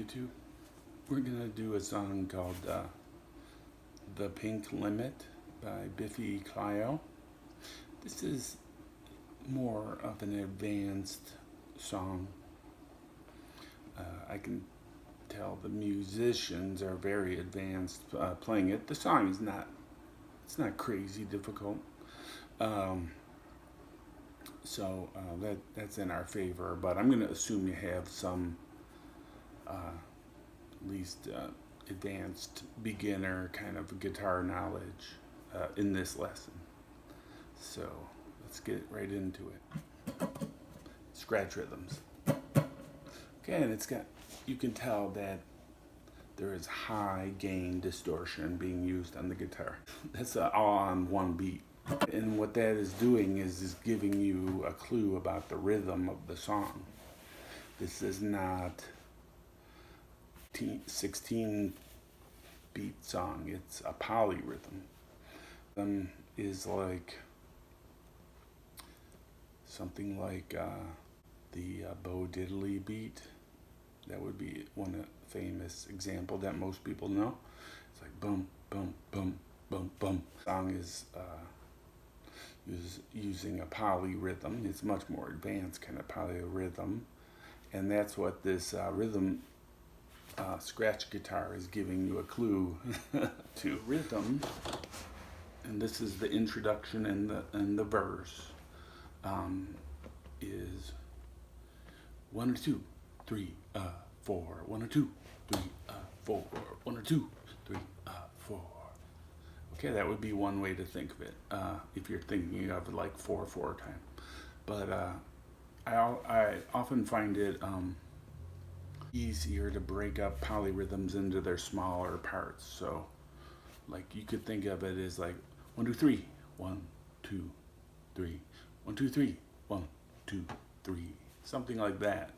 YouTube. We're gonna do a song called The Pink Limit by Biffy Clyro. This is more of an advanced song. I can tell the musicians are very advanced playing it. The song is it's not crazy difficult. That's in our favor, but I'm going to assume you have some at least advanced beginner kind of guitar knowledge in this lesson. So let's get right into it. Scratch rhythms. Okay, and you can tell that there is high gain distortion being used on the guitar. That's all on one beat. And what that is doing is giving you a clue about the rhythm of the song. This is not 16 beat song, it's a polyrhythm. Is like something like the Bo Diddley beat. That would be one famous example that most people know. It's like bum, bum, bum, bum, bum. The song is using a polyrhythm. It's much more advanced kind of polyrhythm. And that's what this rhythm scratch guitar is giving you a clue to. Rhythm, and this is the introduction and the verse, is 1 or 2, 3, 4, 1 or 2, 3, 4, 1 or 2, 3, 4. Okay, that would be one way to think of it, if you're thinking of it like 4/4 time. But I often find it easier to break up polyrhythms into their smaller parts. So, like, you could think of it as like 1, 2, 3, 1, 2, 3, 1, 2, 3, 1, 2, 3, something like that.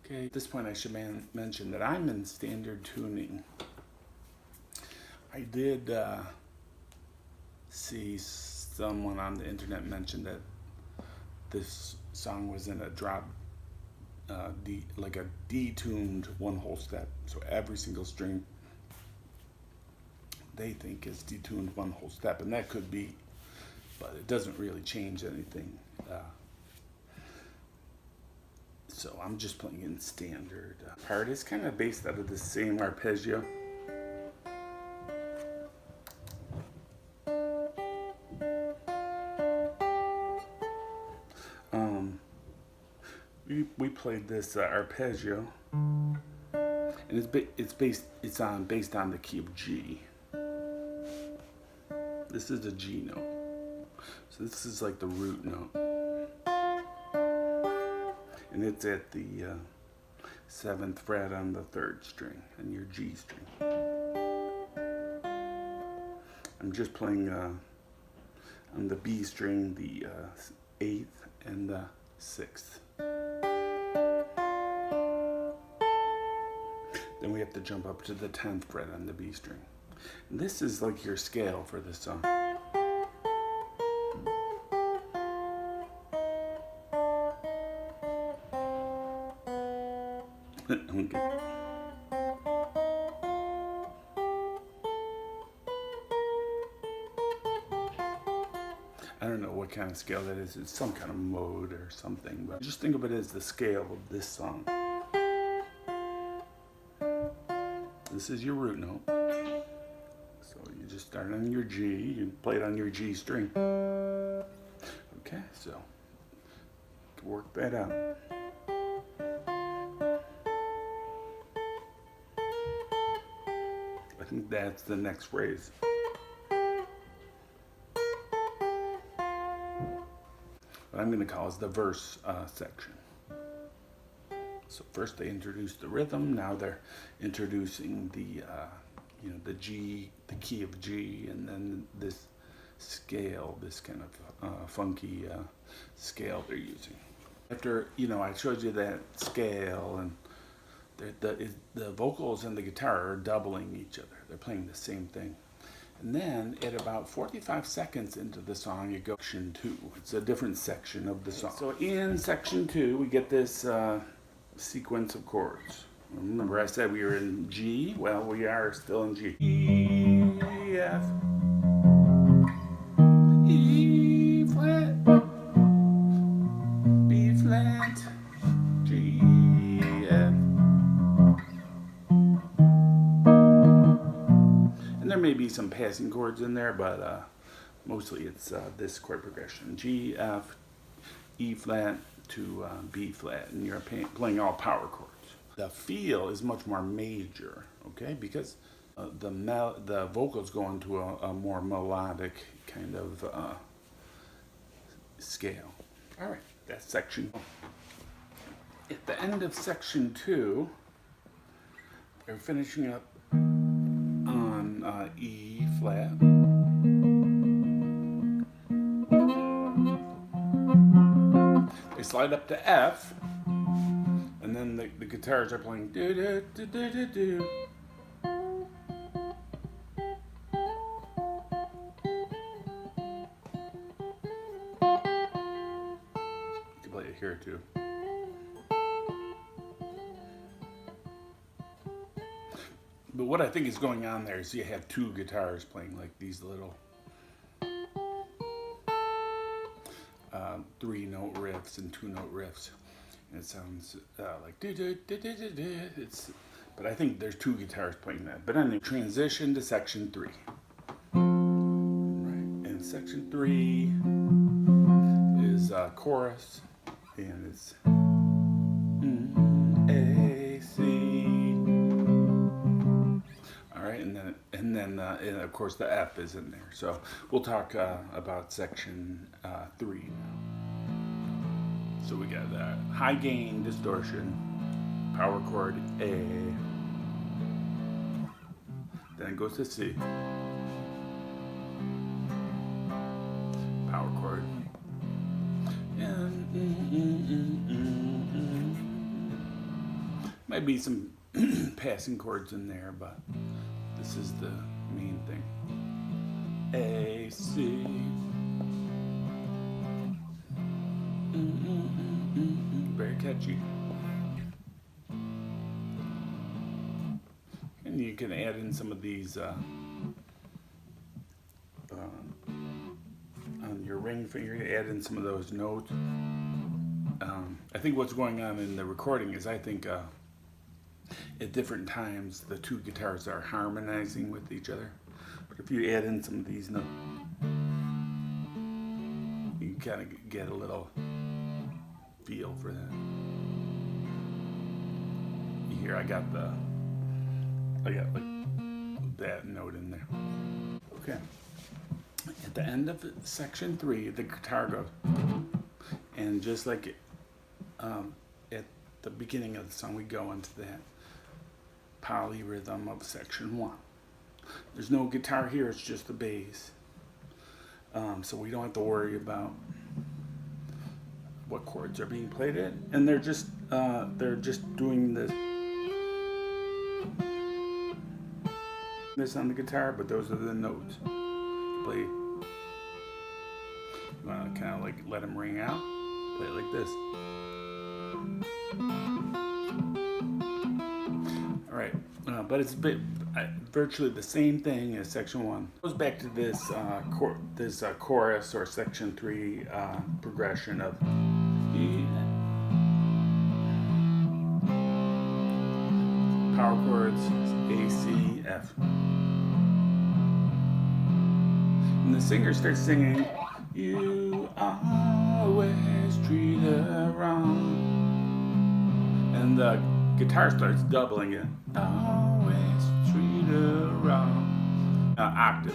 Okay, at this point I should mention that I'm in standard tuning. I did see someone on the internet mention that this song was in a drop like a detuned one whole step. So every single string they think is detuned one whole step, and that could be, but it doesn't really change anything. So I'm just playing in standard. Part is kind of based out of the same arpeggio. We played this arpeggio, and it's based on the key of G. This is a G note, so this is like the root note, and it's at the 7th fret on the 3rd string and your G string. I'm just playing on the B string, the 8th and the 6th. Then we have to jump up to the 10th fret on the B string. And this is like your scale for this song. Okay. I don't know what kind of scale that is. It's some kind of mode or something, but just think of it as the scale of this song. This is your root note. So you just start on your G, you play it on your G string. Okay, so work that out. I think that's the next phrase. What I'm going to call is the verse section. So first they introduced the rhythm. Now they're introducing the G, the key of G, and then this scale, this kind of funky scale they're using. After I showed you that scale, and the vocals and the guitar are doubling each other. They're playing the same thing. And then at about 45 seconds into the song, you go section 2. It's a different section of the song. So in section 2, we get this sequence of chords. Remember I said we were in G? Well, we are still in G. E, F, E flat, B flat, G, F. And there may be some passing chords in there, but mostly it's this chord progression. G, F, E flat to B flat, and you're playing all power chords. The feel is much more major, okay, because the vocals go into a more melodic kind of scale. All right, that's section 1. At the end of section 2, they're finishing up on E flat. They slide up to F, and then the guitars are playing do do do do do do. You can play it here too. But what I think is going on there is you have two guitars playing like these little 3-note riffs and 2-note riffs. And it sounds like do do do do do do. But I think there's two guitars playing that. But anyway, transition to section 3. Right, and section 3 is chorus, and it's A, C. All right, and then of course the F is in there. So we'll talk about section 3 now. So we got high gain distortion, power chord A, then it goes to C, power chord, and might be some passing chords in there, but this is the main thing. A, C. Very catchy. And you can add in some of these on your ring finger, you add in some of those notes. I think what's going on in the recording is at different times the two guitars are harmonizing with each other. But if you add in some of these notes, you kind of get a little feel for that. Here I got like that note in there. Okay. At the end of section 3, the guitar goes, and just like at the beginning of the song, we go into that polyrhythm of section 1. There's no guitar here; it's just the bass. So we don't have to worry about what chords are being played in, and they're just doing this on the guitar, but those are the notes. Play. You want to kind of like let them ring out. Play it like this. All right, but it's virtually the same thing as section 1. It goes back to this chorus or section 3 progression of E, power chords A, C, F. And the singer starts singing, "You always treat her wrong," and the guitar starts doubling it. Always treat her wrong. Octave.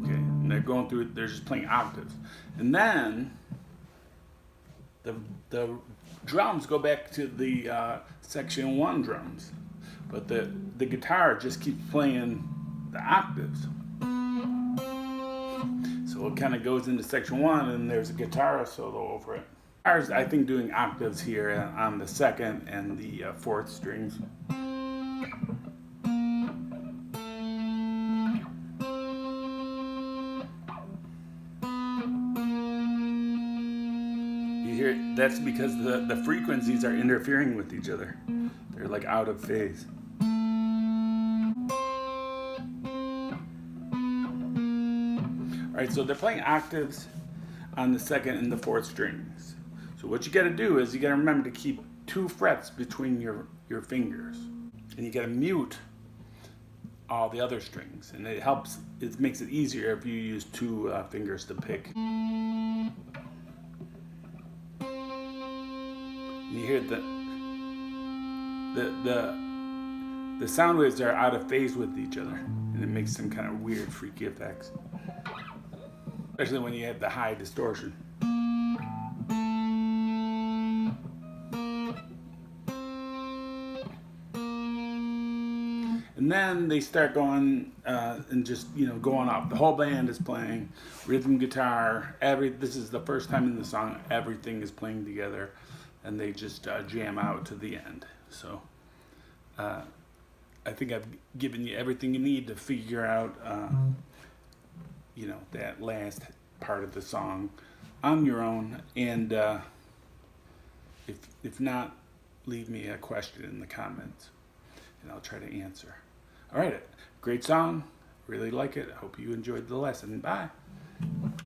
Okay, and they're going through it. They're just playing octaves, and then the drums go back to the section 1 drums, but the guitar just keeps playing the octaves. So it kind of goes into section 1, and there's a guitar solo over it. Guitar's, I think, doing octaves here on the 2nd and the 4th strings. hear that's because the frequencies are interfering with each other. They're like out of phase. Alright, so they're playing octaves on the second and the fourth strings. So what you gotta do is you gotta remember to keep 2 frets between your fingers. And you gotta mute all the other strings. And it makes it easier if you use 2 fingers to pick. You hear the sound waves are out of phase with each other, and it makes some kind of weird, freaky effects. Especially when you have the high distortion. And then they start going and just going off. The whole band is playing rhythm guitar. This is the first time in the song everything is playing together, and they just jam out to the end. So I think I've given you everything you need to figure out that last part of the song on your own. And if not, leave me a question in the comments and I'll try to answer. All right, great song, really like it. I hope you enjoyed the lesson. Bye.